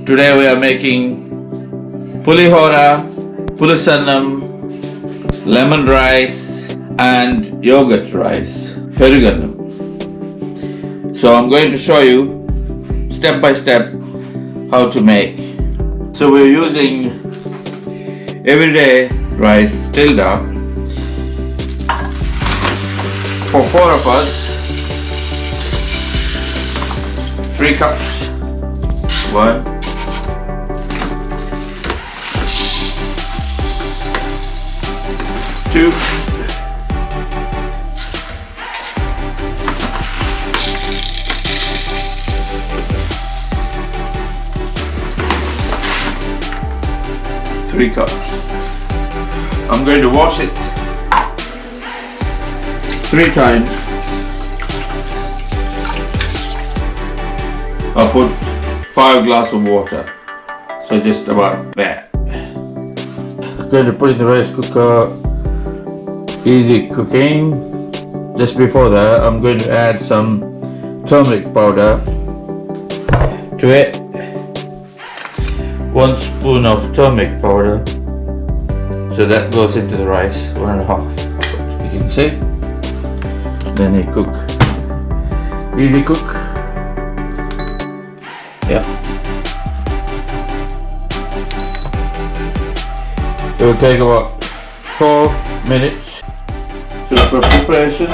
Today we are making pulihora, pulisannam, lemon rice and yogurt rice, perugannam. So I'm going to show you step by step how to make. So we're using everyday rice tilda for 4 of us. 3 cups. 1, 2, 3 cups. I'm going to wash it 3 times. I'll put 5 glasses of water, so just about that. I'm going to put in the rice cooker, easy cooking. Just before that, I'm going to add some turmeric powder to it. 1 spoon of turmeric powder, so that goes into the rice, 1.5. You can see. Then you cook, easy cook. Yeah. It will take about 4 minutes. So for preparation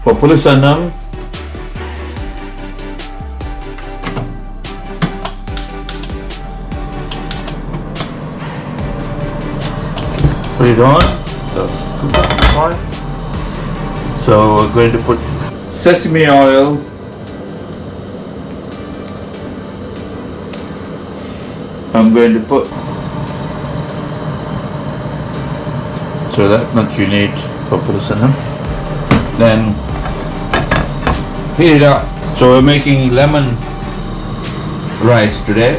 for pulisannam, put it on the cooker. So we're going to put sesame oil, I'm going to put, so that much you need for pulisannam. Then heat it up. So we're making lemon rice today,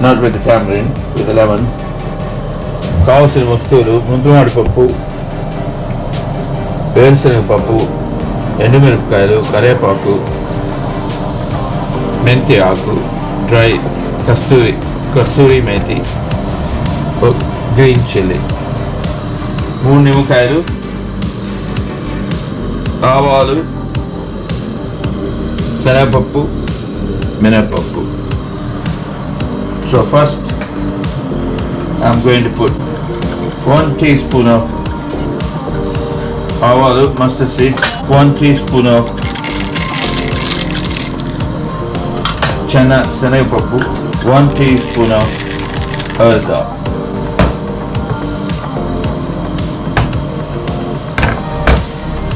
not with the tamarind, with the lemon. కావాల్సిన వస్తువులు ముందునాడు పప్పు, వేరుశనగ పప్పు, ఎండుమిరపకాయలు, కరివేపాకు, మెంతి ఆకు, dry కస్తూరి methi, green chilli, 3 నిమ్మకాయలు, ఆవాలు, శనగపప్పు, మినపప్పు. So first I'm going to put 1 teaspoon of ఆవాలు, mustard seeds, 1 teaspoon of శనగపప్పు, 1 teaspoon of urda.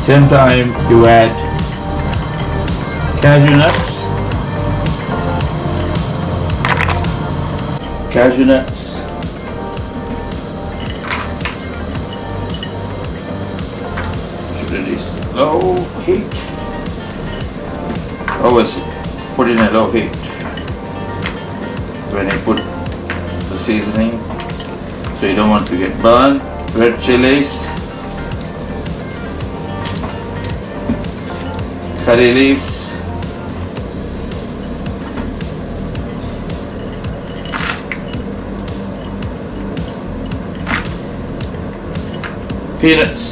Same time you add cashew nuts, It is low heat. Always put in a low heat when you put the seasoning, so you don't want to get burned. Red chilies, curry leaves, peanuts,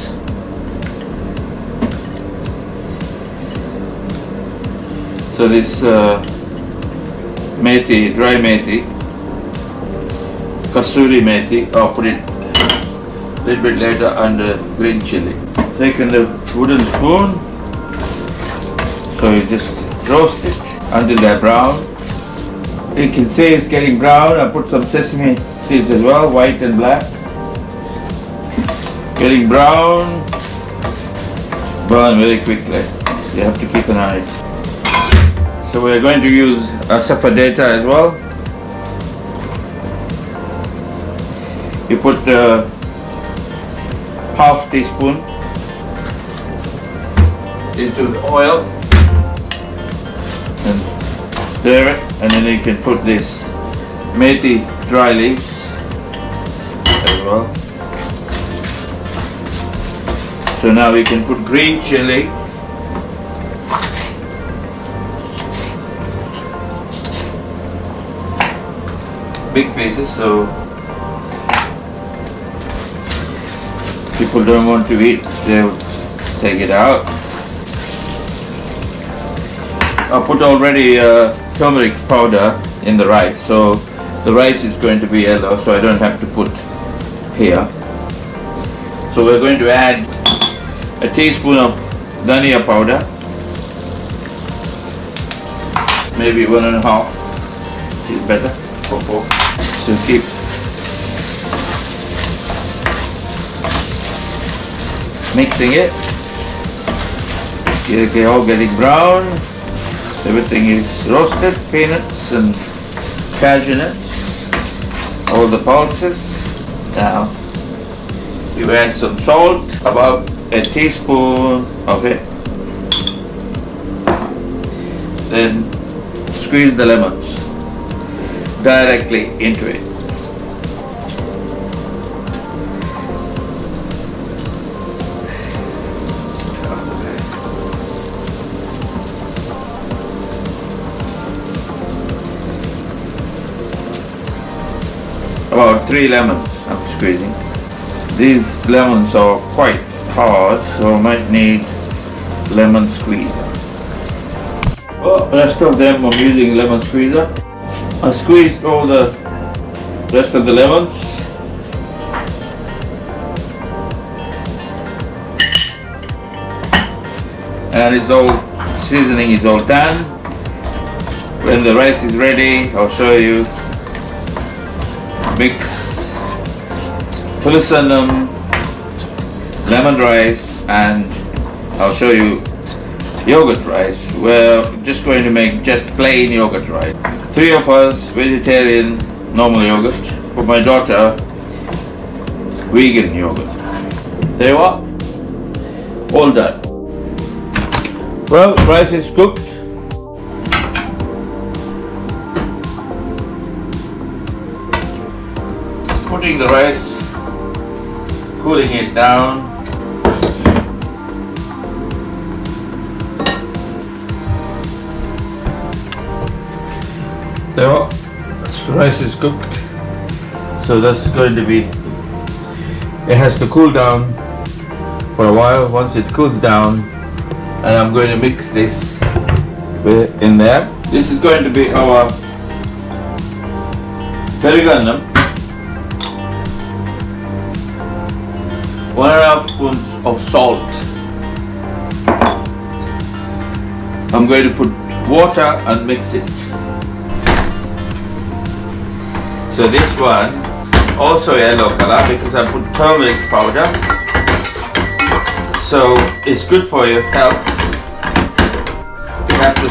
so this methi, dry methi, kasturi methi, I'll put it a little bit later under green chili. Taking the wooden spoon, so you just roast it until they're brown. You can see it's getting brown. I put some sesame seeds as well, white and black. Getting brown, burn very quickly. You have to keep an eye. So we're going to use saffordata as well. You put half teaspoon into the oil and stir it, and then you can put this methi dry leaves as well. So now we can put green chili, big pieces, so people don't want to eat, they'll take it out. I put already turmeric powder in the rice, so the rice is going to be yellow, so I don't have to put here. So we're going to add a teaspoon of dhania powder, maybe 1.5 is better for pork. So keep mixing it. Okay, all getting brown. Everything is roasted, peanuts and cashew nuts, all the pulses. Now you add some salt, about a teaspoon of it. Then squeeze the lemons directly into it. About 3 lemons I'm squeezing. These lemons are quite hard, so I might need lemon squeezer. Well, the rest of them I'm using lemon squeezer. I squeezed all the rest of the lemons. And it's all, seasoning is all done. When the rice is ready, I'll show you. Mix pulisanam, lemon rice, and I'll show you yogurt rice. We're just going to make just plain yogurt rice. 3 of us vegetarian normal yogurt. For my daughter, vegan yogurt. There you are. All done. Well, rice is cooked. Putting the rice, cooling it down. There you are. Rice is cooked. So that's going to be, it has to cool down for a while. Once it cools down, and I'm going to mix this in there. This is going to be our Telugu 1.5 spoons of salt. I'm going to put water and mix it. So this one also yellow color because I put turmeric powder. So it's good for your health. You have to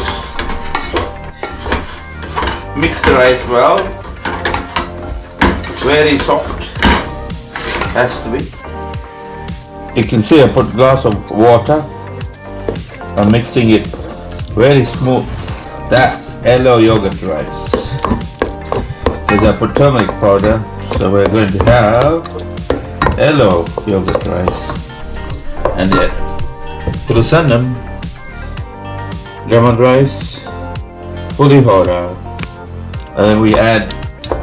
mix the rice well. Very soft. Has to be. You can see I put a glass of water. I'm mixing it very smooth. That's yellow yogurt rice. Because I put turmeric powder, so we're going to have yellow yogurt rice. And then pulisanam, lemon rice, pulihora. And then we add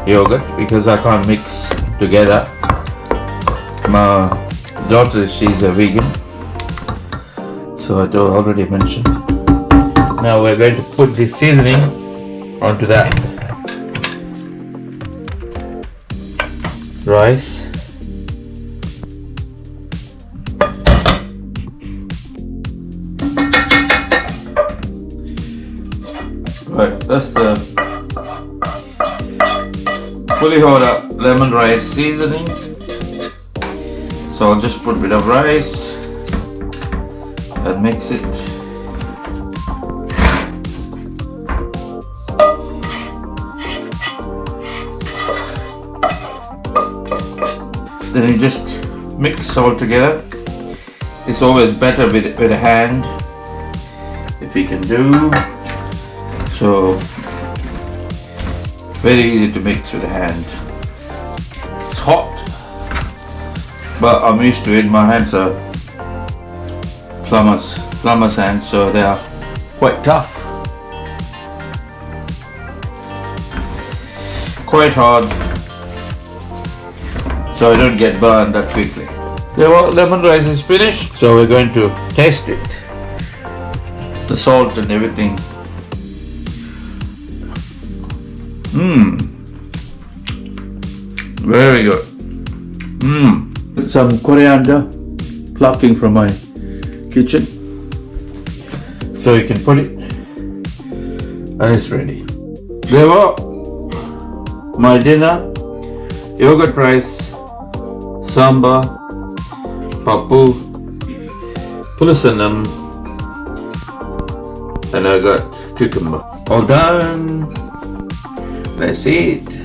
yogurt because I can't mix together. My daughter, she's a vegan, so I already mentioned. Now we're going to put this seasoning onto that rice. Right, that's the pulihora lemon rice seasoning. So I'll just put a bit of rice and mix it. Then you just mix all together. It's always better with a hand if you can do. So very easy to mix with a hand. It's hot, but I'm used to it. My hands are plumber's hands, so they are quite tough. quite hard, so I don't get burned that quickly. The lemon rice is finished, so we're going to taste it. The salt and everything. Very good. Some coriander plucking from my kitchen. So you can put it, and it's ready. There were my dinner: yogurt rice, sambar, papu, pulasanam, and I got cucumber. All done. That's it.